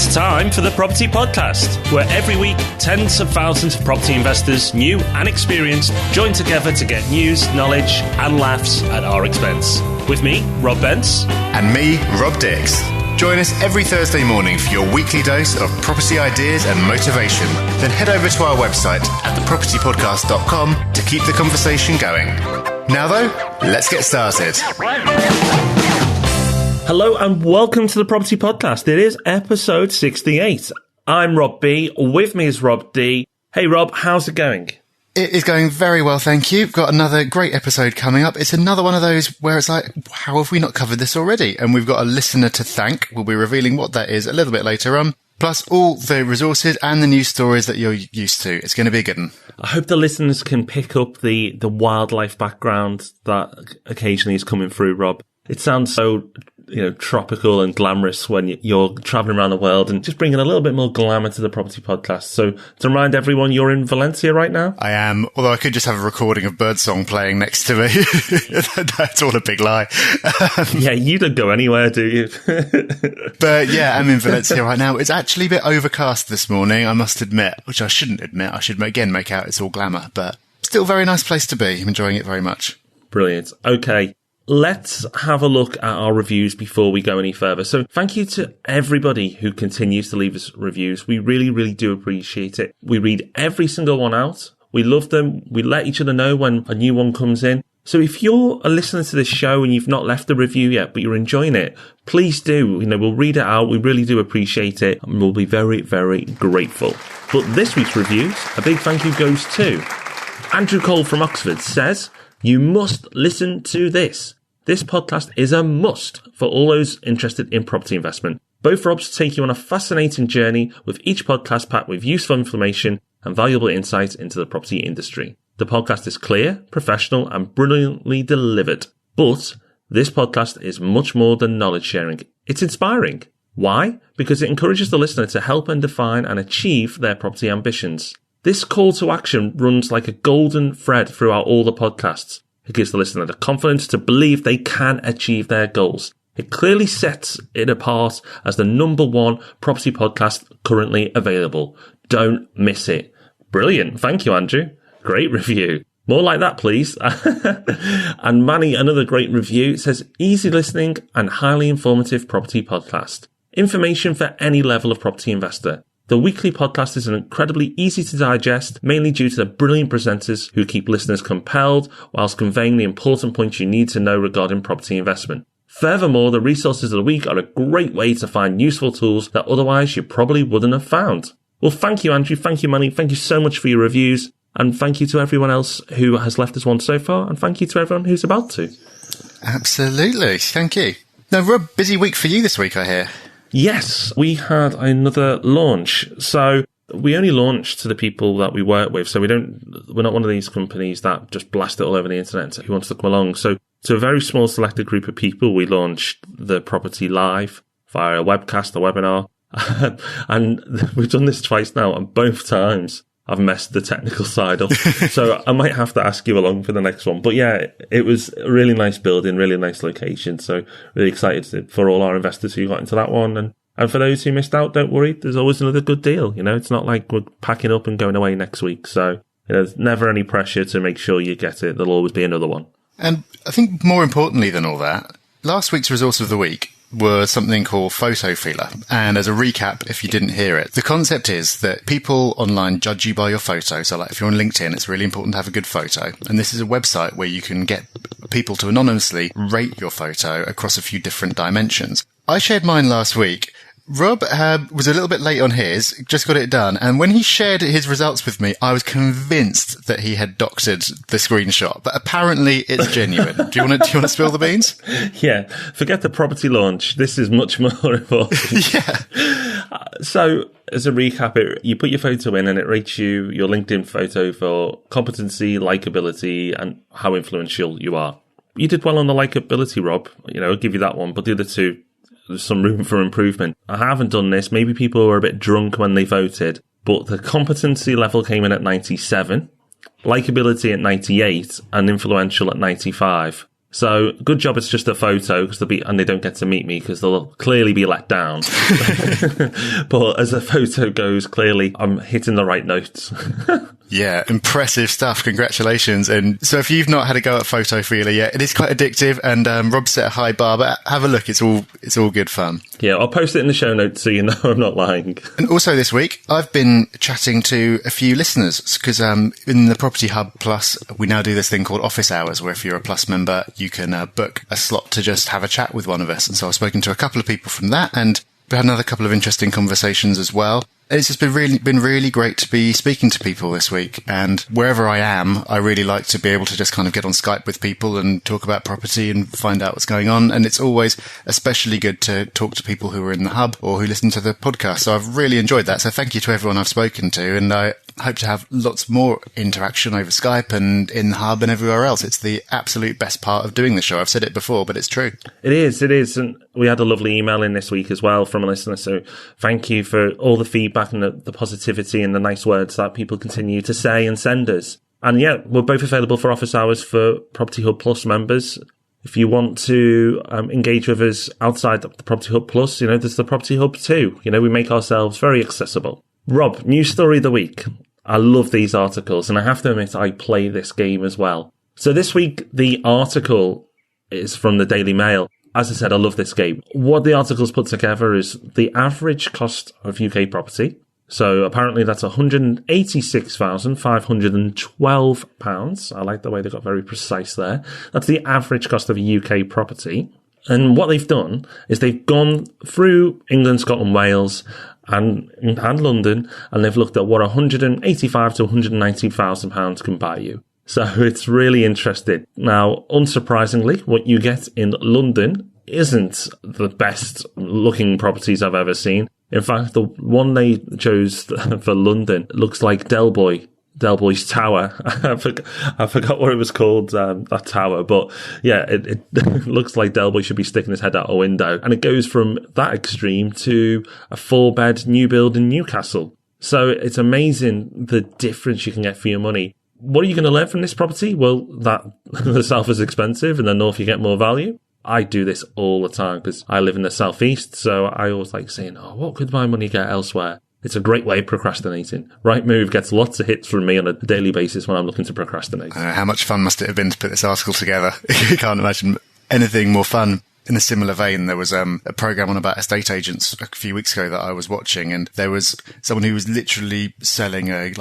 It's time for the Property Podcast, where every week tens of thousands of property investors, new and experienced, join together to get news, knowledge and laughs at our expense. With me, Rob Bence. And me, Rob Dix. Join us every Thursday morning for your weekly dose of property ideas and motivation. Then head over to our website at thepropertypodcast.com to keep the conversation going. Now though, let's get started. Hello and welcome to the Property Podcast. It is episode 68. I'm Rob B. With me is Rob D. Hey Rob, how's it going? It is going very well, thank you. We've got another great episode coming up. It's another one of those where it's like, how have we not covered this already? And we've got a listener to thank. We'll be revealing what that is a little bit later on. Plus all the resources and the news stories that you're used to. It's going to be a good one. I hope the listeners can pick up the wildlife background that occasionally is coming through, Rob. It sounds so, tropical and glamorous when you're traveling around the world, and just bringing a little bit more glamour to the Property Podcast. So to remind everyone, you're in Valencia right now? I am, although I could just have a recording of birdsong playing next to me. That's all a big lie. Yeah, you don't go anywhere, do you? But yeah, I'm in Valencia right now. It's actually a bit overcast this morning, I must admit, which I shouldn't admit. I should again make out it's all glamour, but still a very nice place to be. I'm enjoying it very much. Brilliant. Okay. Let's have a look at our reviews before we go any further. So thank you to everybody who continues to leave us reviews. We really, really do appreciate it. We read every single one out. We love them. We let each other know when a new one comes in. So if you're a listener to this show and you've not left a review yet, but you're enjoying it, please do. We'll read it out. We really do appreciate it. And we'll be very, very grateful. But this week's reviews, a big thank you goes to Andrew Cole from Oxford says, "You must listen to this. This podcast is a must for all those interested in property investment. Both Robs take you on a fascinating journey, with each podcast packed with useful information and valuable insights into the property industry. The podcast is clear, professional and brilliantly delivered. But this podcast is much more than knowledge sharing. It's inspiring. Why? Because it encourages the listener to help and define and achieve their property ambitions. This call to action runs like a golden thread throughout all the podcasts. It gives the listener the confidence to believe they can achieve their goals. It clearly sets it apart as the number one property podcast currently available. Don't miss it." Brilliant. Thank you, Andrew. Great review. More like that, please. And Manny, another great review, says, "Easy listening and highly informative property podcast. Information for any level of property investor. The weekly podcast is incredibly easy to digest, mainly due to the brilliant presenters who keep listeners compelled whilst conveying the important points you need to know regarding property investment. Furthermore, the resources of the week are a great way to find useful tools that otherwise you probably wouldn't have found." Well, thank you, Andrew. Thank you, Manny. Thank you so much for your reviews. And thank you to everyone else who has left us one so far. And thank you to everyone who's about to. Absolutely. Thank you. Now, Rob, busy week for you this week, I hear. Yes, we had another launch. So we only launch to the people that we work with. So we're not one of these companies that just blast it all over the internet who wants to come along. So to a very small selected group of people, we launched the property live via a webcast, a webinar. And we've done this twice now, and both times I've messed the technical side up. So I might have to ask you along for the next one. But yeah, it was a really nice building, really nice location. So really excited for all our investors who got into that one. And for those who missed out, don't worry. There's always another good deal. It's not like we're packing up and going away next week. So there's never any pressure to make sure you get it. There'll always be another one. And I think more importantly than all that, last week's resource of the week was something called Photo Feeler. And as a recap, if you didn't hear it, the concept is that people online judge you by your photo. So like if you're on LinkedIn, it's really important to have a good photo. And this is a website where you can get people to anonymously rate your photo across a few different dimensions. I shared mine last week. Rob was a little bit late on his, just got it done, and when he shared his results with me, I was convinced that he had doctored the screenshot, but apparently it's genuine. Do you want to spill the beans? Yeah, forget the property launch. This is much more important. Yeah. So, as a recap, you put your photo in and it rates your LinkedIn photo for competency, likability, and how influential you are. You did well on the likability, Rob. I'll give you that one, but the other two, there's some room for improvement. I haven't done this. Maybe people were a bit drunk when they voted, but the competency level came in at 97, likability at 98, and influential at 95. So good job it's just a photo and they don't get to meet me because they'll clearly be let down. But as a photo goes, clearly I'm hitting the right notes. Yeah, impressive stuff. Congratulations. And so if you've not had a go at Photophilia yet, it is quite addictive, and Rob set a high bar, but have a look. It's all good fun. Yeah, I'll post it in the show notes so you know I'm not lying. And also this week, I've been chatting to a few listeners because in the Property Hub Plus, we now do this thing called office hours, where if you're a Plus member, you can book a slot to just have a chat with one of us. And so I've spoken to a couple of people from that, and we had another couple of interesting conversations as well. It's just been really great to be speaking to people this week. And wherever I am, I really like to be able to just kind of get on Skype with people and talk about property and find out what's going on. And it's always especially good to talk to people who are in the hub or who listen to the podcast. So I've really enjoyed that. So thank you to everyone I've spoken to. And I hope to have lots more interaction over Skype and in the hub and everywhere else. It's the absolute best part of doing the show. I've said it before, but it's true. It is. And we had a lovely email in this week as well from a listener. So thank you for all the feedback and the positivity and the nice words that people continue to say and send us. And yeah, we're both available for office hours for Property Hub Plus members. If you want to engage with us outside of the Property Hub Plus, there's the Property Hub too. We make ourselves very accessible. Rob, news story of the week. I love these articles, and I have to admit I play this game as well. So this week, the article is from the Daily Mail. As I said, I love this game. What the article's put together is the average cost of UK property. So apparently that's £186,512. I like the way they got very precise there. That's the average cost of a UK property. And what they've done is they've gone through England, Scotland, Wales, and London, and they've looked at what £185,000 to £190,000 can buy you. So it's really interesting. Now, unsurprisingly, what you get in London isn't the best looking properties I've ever seen. In fact, the one they chose for London looks like Del Boy's Tower. I forgot what it was called, that tower. But yeah, it looks like Del Boy should be sticking his head out a window. And it goes from that extreme to a 4-bed new build in Newcastle. So it's amazing the difference you can get for your money. What are you going to learn from this property? Well, that the south is expensive and the north you get more value. I do this all the time because I live in the southeast, so I always like saying, what could my money get elsewhere? It's a great way of procrastinating. Rightmove gets lots of hits from me on a daily basis when I'm looking to procrastinate. How much fun must it have been to put this article together? You can't imagine anything more fun. In a similar vein, there was a program on about estate agents a few weeks ago that I was watching, and there was someone who was literally selling a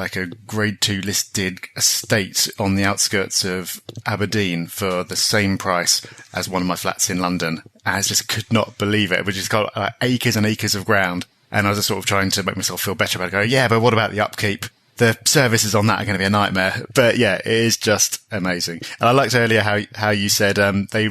grade 2 listed estate on the outskirts of Aberdeen for the same price as one of my flats in London. And I just could not believe it. We just got acres and acres of ground. And I was just sort of trying to make myself feel better about it. Go, yeah, but what about the upkeep? The services on that are going to be a nightmare. But yeah, it is just amazing. And I liked earlier how you said they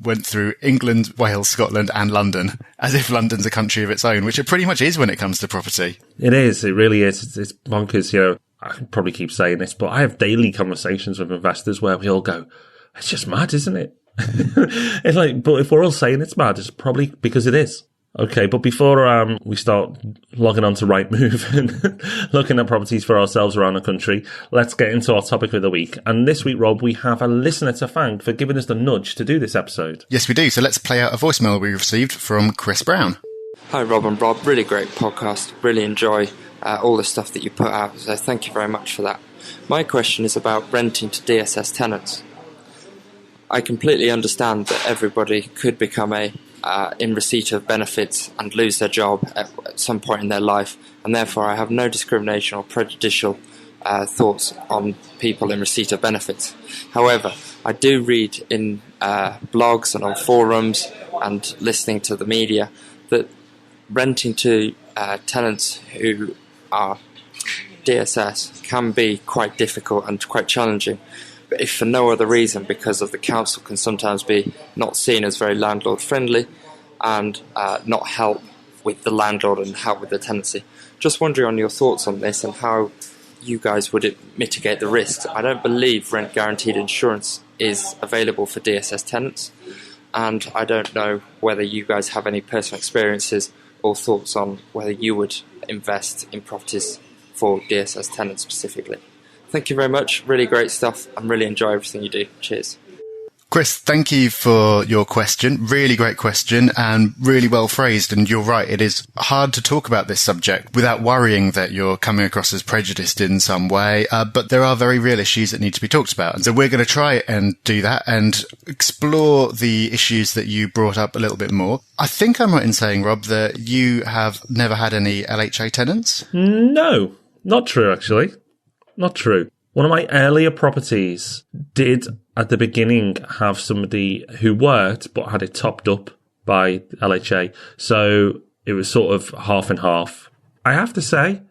went through England, Wales, Scotland and London as if London's a country of its own, which it pretty much is when it comes to property. It is. It really is. It's bonkers. I can probably keep saying this, but I have daily conversations with investors where we all go, it's just mad, isn't it? It's like, but if we're all saying it's mad, it's probably because it is. Okay, but before we start logging on to Rightmove and looking at properties for ourselves around the country, let's get into our topic of the week. And this week, Rob, we have a listener to thank for giving us the nudge to do this episode. Yes, we do. So let's play out a voicemail we received from Chris Brown. Hi, Rob and Rob. Really great podcast. Really enjoy all the stuff that you put out. So thank you very much for that. My question is about renting to DSS tenants. I completely understand that everybody could become in receipt of benefits and lose their job at some point in their life, and therefore I have no discrimination or prejudicial thoughts on people in receipt of benefits. However, I do read in blogs and on forums and listening to the media that renting to tenants who are DSS can be quite difficult and quite challenging. But if for no other reason, because of the council can sometimes be not seen as very landlord friendly and not help with the landlord and help with the tenancy. Just wondering on your thoughts on this and how you guys would mitigate the risks. I don't believe rent guaranteed insurance is available for DSS tenants, and I don't know whether you guys have any personal experiences or thoughts on whether you would invest in properties for DSS tenants specifically. Thank you very much. Really great stuff. I really enjoy everything you do. Cheers. Chris, thank you for your question. Really great question and really well phrased. And you're right, it is hard to talk about this subject without worrying that you're coming across as prejudiced in some way. But there are very real issues that need to be talked about. And so we're going to try and do that and explore the issues that you brought up a little bit more. I think I'm right in saying, Rob, that you have never had any LHA tenants? No, not true, actually. Not true. One of my earlier properties did at the beginning have somebody who worked but had it topped up by LHA. So it was sort of half and half. I have to say,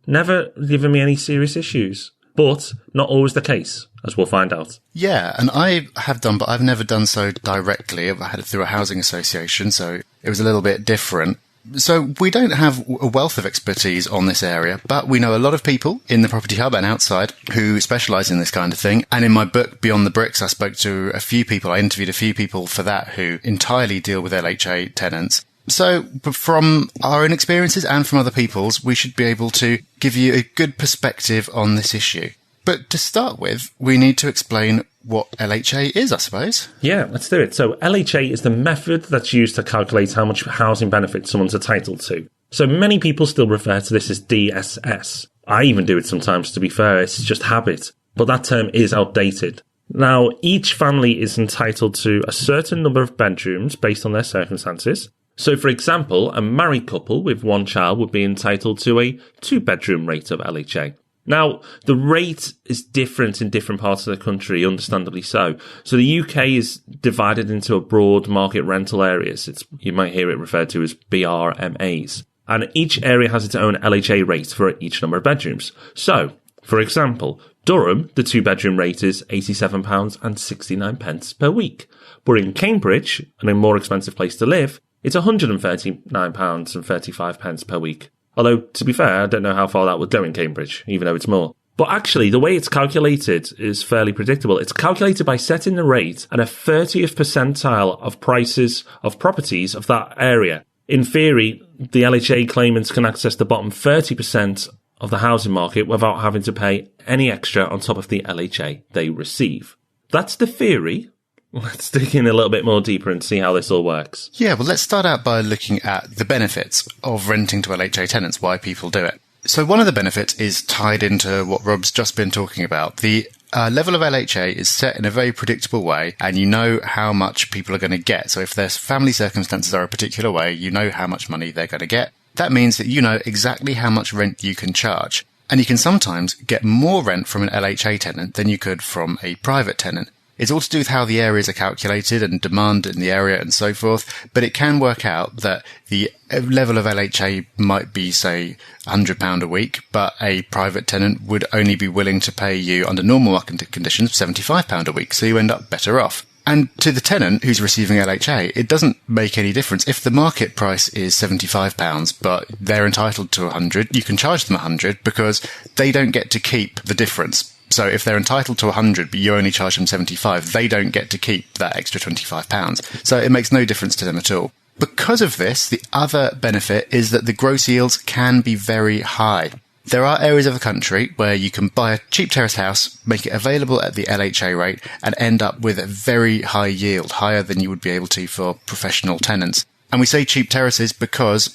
never given me any serious issues, but not always the case, as we'll find out. Yeah, and I have done, but I've never done so directly. I had it through a housing association, so it was a little bit different. So we don't have a wealth of expertise on this area, but we know a lot of people in the Property Hub and outside who specialise in this kind of thing. And in my book, Beyond the Bricks, I spoke to a few people. I interviewed a few people for that who entirely deal with LHA tenants. So from our own experiences and from other people's, we should be able to give you a good perspective on this issue. But to start with, we need to explain what LHA is, I suppose. Yeah, let's do it. So LHA is the method that's used to calculate how much housing benefit someone's entitled to. So many people still refer to this as DSS. I even do it sometimes, to be fair. It's just habit. But that term is outdated. Now, each family is entitled to a certain number of bedrooms based on their circumstances. So, for example, a married couple with one child would be entitled to a 2-bedroom rate of LHA. Now, the rate is different in different parts of the country, understandably so. So the UK is divided into a broad market rental areas. You might hear it referred to as BRMAs. And each area has its own LHA rate for each number of bedrooms. So, for example, Durham, the 2-bedroom rate is £87.69 per week. But in Cambridge, and a more expensive place to live, it's £139.35 per week. Although, to be fair, I don't know how far that would go in Cambridge, even though it's more. But actually, the way it's calculated is fairly predictable. It's calculated by setting the rate at a 30th percentile of prices of properties of that area. In theory, the LHA claimants can access the bottom 30% of the housing market without having to pay any extra on top of the LHA they receive. That's the theory. Let's dig in a little bit more deeper and see how this all works. Yeah, well, let's start out by looking at the benefits of renting to LHA tenants, why people do it. So one of the benefits is tied into what Rob's just been talking about. The level of LHA is set in a very predictable way, and you know how much people are going to get. So if their family circumstances are a particular way, you know how much money they're going to get. That means that you know exactly how much rent you can charge. And you can sometimes get more rent from an LHA tenant than you could from a private tenant. It's all to do with how the areas are calculated and demand in the area and so forth, but it can work out that the level of LHA might be, say, £100 a week, but a private tenant would only be willing to pay you, under normal market conditions, £75 a week, so you end up better off. And to the tenant who's receiving LHA, it doesn't make any difference. If the market price is £75, but they're entitled to £100, you can charge them £100 because they don't get to keep the difference. So if they're entitled to 100, but you only charge them 75, they don't get to keep that extra £25. So it makes no difference to them at all. Because of this, the other benefit is that the gross yields can be very high. There are areas of the country where you can buy a cheap terrace house, make it available at the LHA rate, and end up with a very high yield, higher than you would be able to for professional tenants. And we say cheap terraces because,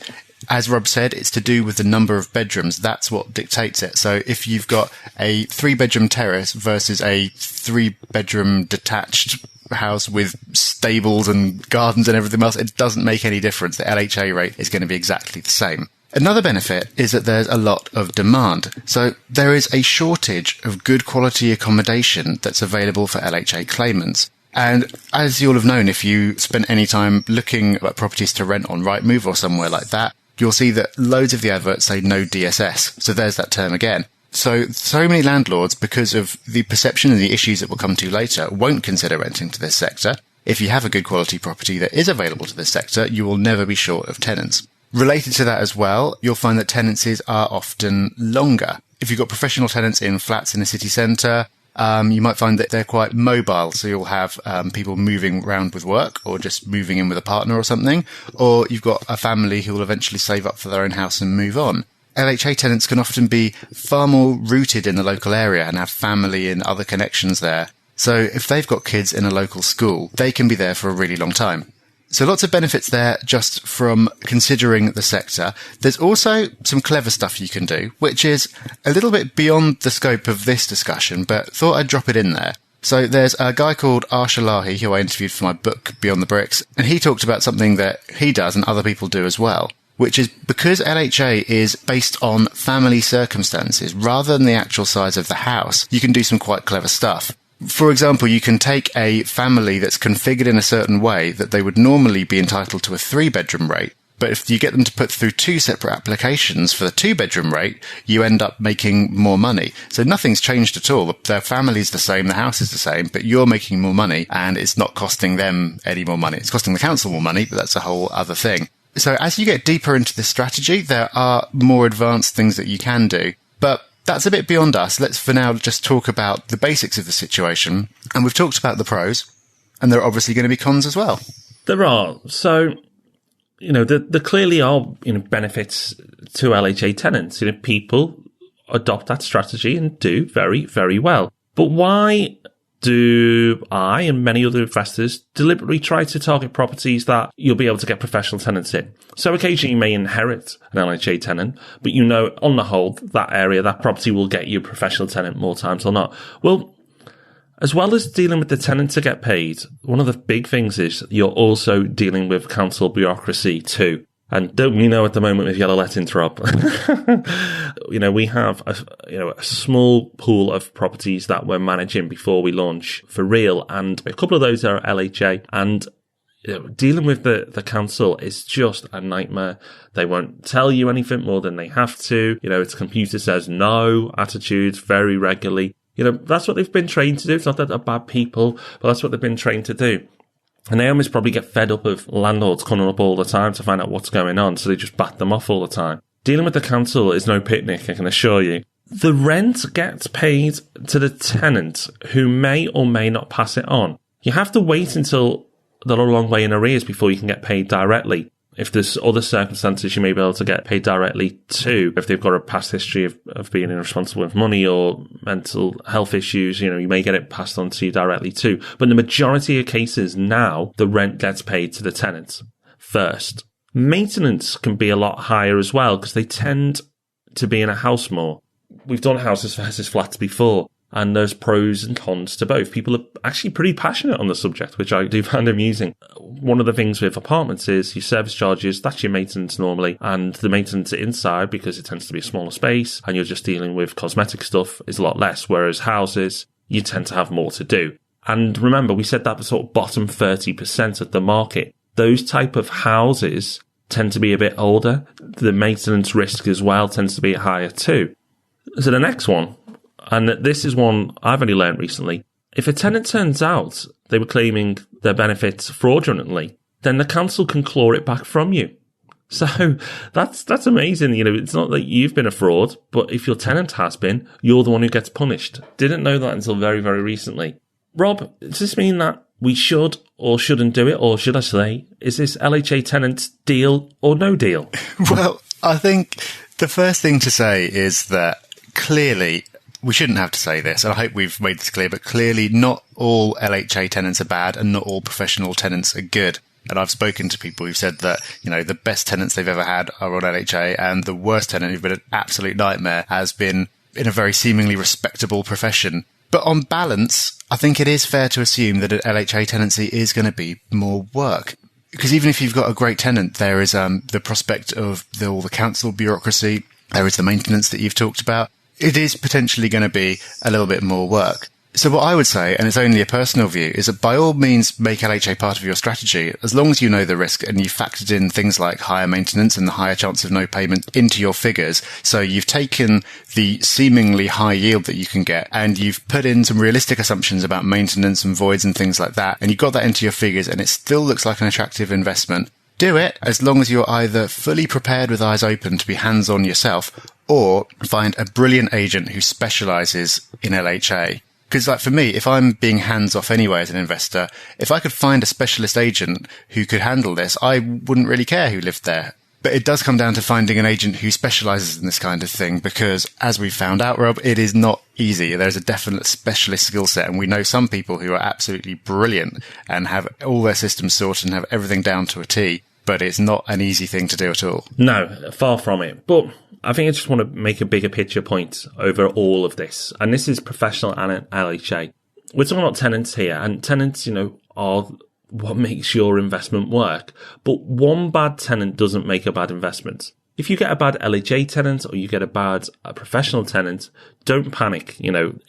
as Rob said, it's to do with the number of bedrooms. That's what dictates it. So if you've got a 3-bedroom terrace versus a 3-bedroom detached house with stables and gardens and everything else, it doesn't make any difference. The LHA rate is going to be exactly the same. Another benefit is that there's a lot of demand. So there is a shortage of good quality accommodation that's available for LHA claimants. And as you'll have known, if you spent any time looking at properties to rent on Rightmove or somewhere like that, you'll see that loads of the adverts say no DSS. So there's that term again. So many landlords, because of the perception and the issues that we'll come to later, won't consider renting to this sector. If you have a good quality property that is available to this sector, you will never be short of tenants. Related to that as well, you'll find that tenancies are often longer. If you've got professional tenants in flats in the city centre, you might find that they're quite mobile. So you'll have people moving around with work or just moving in with a partner or something. Or you've got a family who will eventually save up for their own house and move on. LHA tenants can often be far more rooted in the local area and have family and other connections there. So if they've got kids in a local school, they can be there for a really long time. So lots of benefits there just from considering the sector. There's also some clever stuff you can do, which is a little bit beyond the scope of this discussion, but thought I'd drop it in there. So there's a guy called Arsha Lahi, who I interviewed for my book, Beyond the Bricks, and he talked about something that he does and other people do as well, which is because LHA is based on family circumstances rather than the actual size of the house, you can do some quite clever stuff. For example, you can take a family that's configured in a certain way that they would normally be entitled to a 3-bedroom rate, but if you get them to put through 2 separate applications for the 2-bedroom rate, you end up making more money. So nothing's changed at all. Their family's the same, the house is the same, but you're making more money and it's not costing them any more money. It's costing the council more money, but that's a whole other thing. So as you get deeper into this strategy, there are more advanced things that you can do, but that's a bit beyond us. Let's for now just talk about the basics of the situation. And we've talked about the pros, and there are obviously going to be cons as well. There are. So, there clearly are, benefits to LHA tenants. People adopt that strategy and do very, very well. But why do I and many other investors deliberately try to target properties that you'll be able to get professional tenants in? So occasionally you may inherit an LHA tenant, but on the whole, that area, that property will get you a professional tenant more times or not. Well, as well as dealing with the tenant to get paid, one of the big things is you're also dealing with council bureaucracy too. And don't we know at the moment with yellow lettings, Rob? We have a small pool of properties that we're managing before we launch for real. And a couple of those are LHA. And dealing with the council is just a nightmare. They won't tell you anything more than they have to. It's computer says no attitudes very regularly. That's what they've been trained to do. It's not that they're bad people, but that's what they've been trained to do. And they almost probably get fed up of landlords coming up all the time to find out what's going on, so they just bat them off all the time. Dealing with the council is no picnic, I can assure you. The rent gets paid to the tenant who may or may not pass it on. You have to wait until they're a long way in arrears before you can get paid directly. If there's other circumstances, you may be able to get paid directly too. If they've got a past history of being irresponsible with money or mental health issues, you may get it passed on to you directly too. But in the majority of cases now, the rent gets paid to the tenants first. Maintenance can be a lot higher as well because they tend to be in a house more. We've done houses versus flats before. And there's pros and cons to both. People are actually pretty passionate on the subject, which I do find amusing. One of the things with apartments is your service charges, that's your maintenance normally, and the maintenance inside, because it tends to be a smaller space, and you're just dealing with cosmetic stuff, is a lot less, whereas houses, you tend to have more to do. And remember, we said that the sort of bottom 30% of the market. Those type of houses tend to be a bit older. The maintenance risk as well tends to be higher too. So the next one, and this is one I've only learned recently. If a tenant turns out they were claiming their benefits fraudulently, then the council can claw it back from you. So that's amazing. It's not that you've been a fraud, but if your tenant has been, you're the one who gets punished. Didn't know that until very, very recently. Rob, does this mean that we should or shouldn't do it? Or should I say, is this LHA tenant deal or no deal? Well, I think the first thing to say is that clearly, we shouldn't have to say this, and I hope we've made this clear, but clearly not all LHA tenants are bad and not all professional tenants are good. And I've spoken to people who've said that, the best tenants they've ever had are on LHA, and the worst tenant who's been an absolute nightmare has been in a very seemingly respectable profession. But on balance, I think it is fair to assume that an LHA tenancy is going to be more work. Because even if you've got a great tenant, there is the prospect of all the council bureaucracy, there is the maintenance that you've talked about. It is potentially going to be a little bit more work. So what I would say, and it's only a personal view, is that by all means make LHA part of your strategy, as long as you know the risk and you've factored in things like higher maintenance and the higher chance of no payment into your figures. So you've taken the seemingly high yield that you can get and you've put in some realistic assumptions about maintenance and voids and things like that, and you've got that into your figures and it still looks like an attractive investment. Do it as long as you're either fully prepared with eyes open to be hands-on yourself or find a brilliant agent who specializes in LHA. Because for me, if I'm being hands-off anyway as an investor, if I could find a specialist agent who could handle this, I wouldn't really care who lived there. But it does come down to finding an agent who specialises in this kind of thing, because as we found out, Rob, it is not easy. There's a definite specialist skill set, and we know some people who are absolutely brilliant and have all their systems sorted and have everything down to a T, but it's not an easy thing to do at all. No, far from it. But I think I just want to make a bigger picture point over all of this, and this is professional and LHA. We're talking about tenants here, and tenants, are what makes your investment work. But one bad tenant doesn't make a bad investment. If you get a bad LHA tenant or you get a bad professional tenant, don't panic.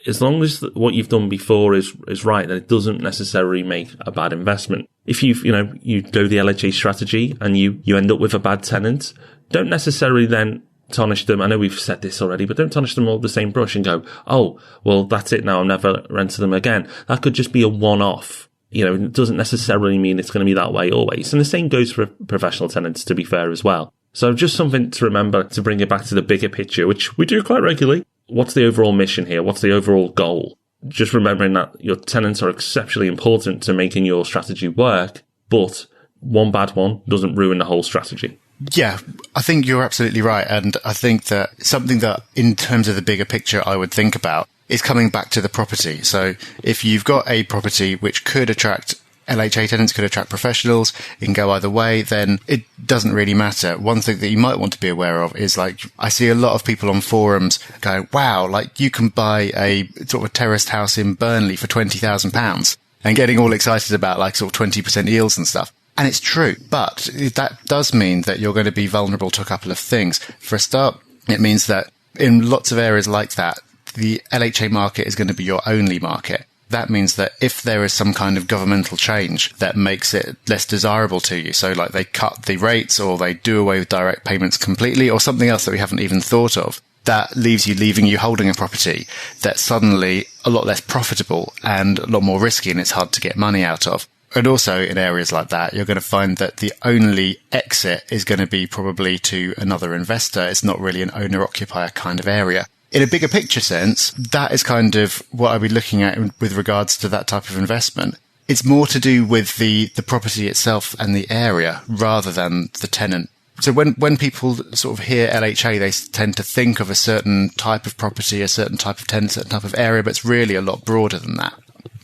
As long as what you've done before is right, then it doesn't necessarily make a bad investment. If you go the LHA strategy and you end up with a bad tenant, don't necessarily then tarnish them. I know we've said this already, but don't tarnish them all with the same brush and go, oh, well, that's it now. I'll never rent to them again. That could just be a one-off. It doesn't necessarily mean it's going to be that way always. And the same goes for professional tenants, to be fair, as well. So just something to remember to bring it back to the bigger picture, which we do quite regularly. What's the overall mission here? What's the overall goal? Just remembering that your tenants are exceptionally important to making your strategy work, but one bad one doesn't ruin the whole strategy. Yeah, I think you're absolutely right. And I think that something that in terms of the bigger picture I would think about is coming back to the property. So if you've got a property which could attract LHA tenants, could attract professionals, it can go either way, then it doesn't really matter. One thing that you might want to be aware of is, like, I see a lot of people on forums go, wow, like you can buy a sort of a terraced house in Burnley for £20,000 and getting all excited about like sort of 20% yields and stuff. And it's true, but that does mean that you're going to be vulnerable to a couple of things. For a start, it means that in lots of areas like that, the LHA market is going to be your only market. That means that if there is some kind of governmental change that makes it less desirable to you, so like they cut the rates or they do away with direct payments completely or something else that we haven't even thought of, that leaving you holding a property that's suddenly a lot less profitable and a lot more risky, and it's hard to get money out of. And also in areas like that, you're going to find that the only exit is going to be probably to another investor. It's not really an owner-occupier kind of area. In a bigger picture sense, that is kind of what I'd be looking at with regards to that type of investment. It's more to do with the property itself and the area rather than the tenant. So when people sort of hear LHA, they tend to think of a certain type of property, a certain type of tenant, a certain type of area, but it's really a lot broader than that.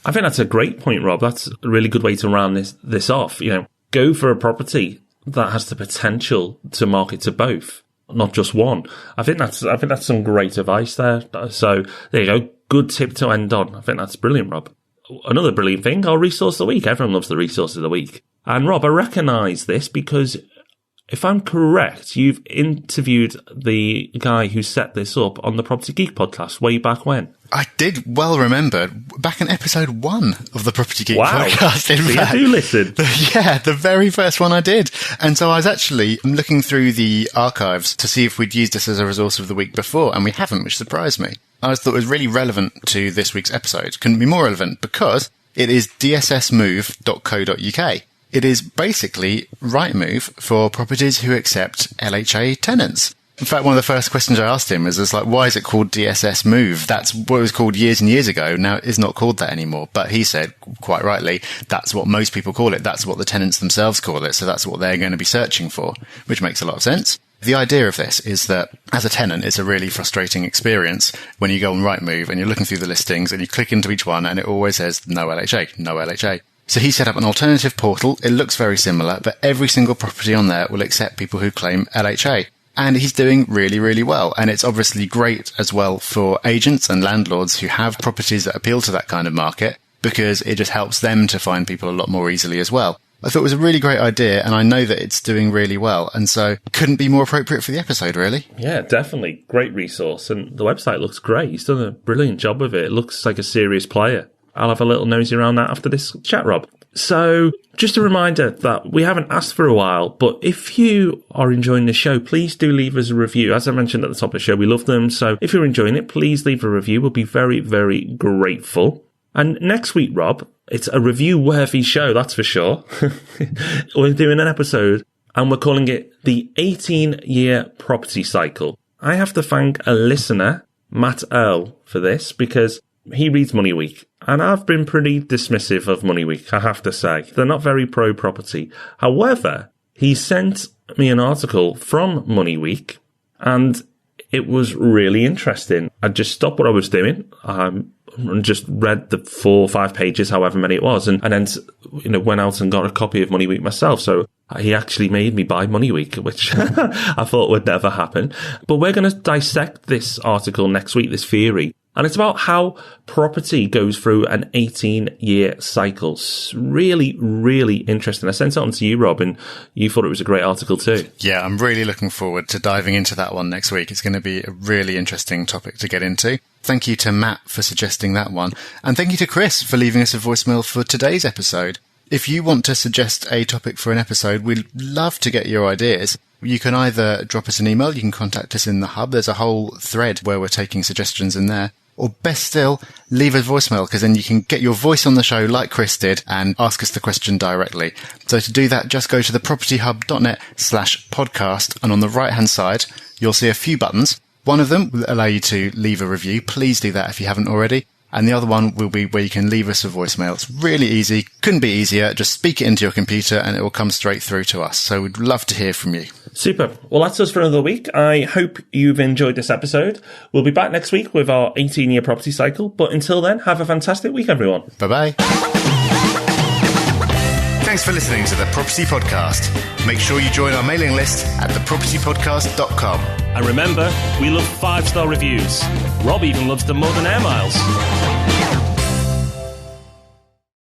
I think that's a great point, Rob. That's a really good way to round this off. Go for a property that has the potential to market to both, not just one. I think that's some great advice there. So there you go. Good tip to end on. I think that's brilliant, Rob. Another brilliant thing, our resource of the week. Everyone loves the resource of the week. And Rob, I recognise this because if I'm correct, you've interviewed the guy who set this up on the Property Geek podcast way back when. I did well remember back in episode 1 of the Property Geek podcast. In fact, you do listen. Yeah, the very first one I did. And so I was actually looking through the archives to see if we'd used this as a resource of the week before, and we haven't, which surprised me. I just thought it was really relevant to this week's episode. Couldn't be more relevant because it is dssmove.co.uk. It is basically Rightmove for properties who accept LHA tenants. In fact, one of the first questions I asked him was like, why is it called DSS Move? That's what it was called years and years ago. Now it's not called that anymore. But he said, quite rightly, that's what most people call it. That's what the tenants themselves call it. So that's what they're going to be searching for, which makes a lot of sense. The idea of this is that as a tenant, it's a really frustrating experience when you go on Rightmove and you're looking through the listings and you click into each one and it always says no LHA, no LHA. So he set up an alternative portal. It looks very similar, but every single property on there will accept people who claim LHA. And he's doing really, really well. And it's obviously great as well for agents and landlords who have properties that appeal to that kind of market, because it just helps them to find people a lot more easily as well. I thought it was a really great idea, and I know that it's doing really well. And so couldn't be more appropriate for the episode, really. Yeah, definitely. Great resource. And the website looks great. He's done a brilliant job with it. It looks like a serious player. I'll have a little nosy around that after this chat, Rob. So just a reminder that we haven't asked for a while, but if you are enjoying the show, please do leave us a review. As I mentioned at the top of the show, we love them. So if you're enjoying it, please leave a review. We'll be very, very grateful. And next week, Rob, it's a review-worthy show, that's for sure. We're doing an episode and we're calling it the 18-year property cycle. I have to thank a listener, Matt Earl, for this because he reads Money Week. And I've been pretty dismissive of Money Week, I have to say. They're not very pro-property. However, he sent me an article from Money Week, and it was really interesting. I just stopped what I was doing, and just read the 4 or 5 pages, however many it was, and then went out and got a copy of Money Week myself. So he actually made me buy Money Week, which I thought would never happen. But we're going to dissect this article next week, this theory. And it's about how property goes through an 18-year cycle. Really, really interesting. I sent it on to you, Rob, and you thought it was a great article too. Yeah, I'm really looking forward to diving into that one next week. It's going to be a really interesting topic to get into. Thank you to Matt for suggesting that one. And thank you to Chris for leaving us a voicemail for today's episode. If you want to suggest a topic for an episode, we'd love to get your ideas. You can either drop us an email, you can contact us in the hub. There's a whole thread where we're taking suggestions in there. Or best still, leave a voicemail, because then you can get your voice on the show like Chris did and ask us the question directly. So to do that, just go to thepropertyhub.net/podcast, and on the right-hand side, you'll see a few buttons. One of them will allow you to leave a review. Please do that if you haven't already. And the other one will be where you can leave us a voicemail. It's really easy. Couldn't be easier. Just speak it into your computer and it will come straight through to us. So we'd love to hear from you. Super. Well, that's us for another week. I hope you've enjoyed this episode. We'll be back next week with our 18-year property cycle. But until then, have a fantastic week, everyone. Bye-bye. Thanks for listening to The Property Podcast. Make sure you join our mailing list at thepropertypodcast.com. And remember, we love 5-star reviews. Rob even loves them more than air miles.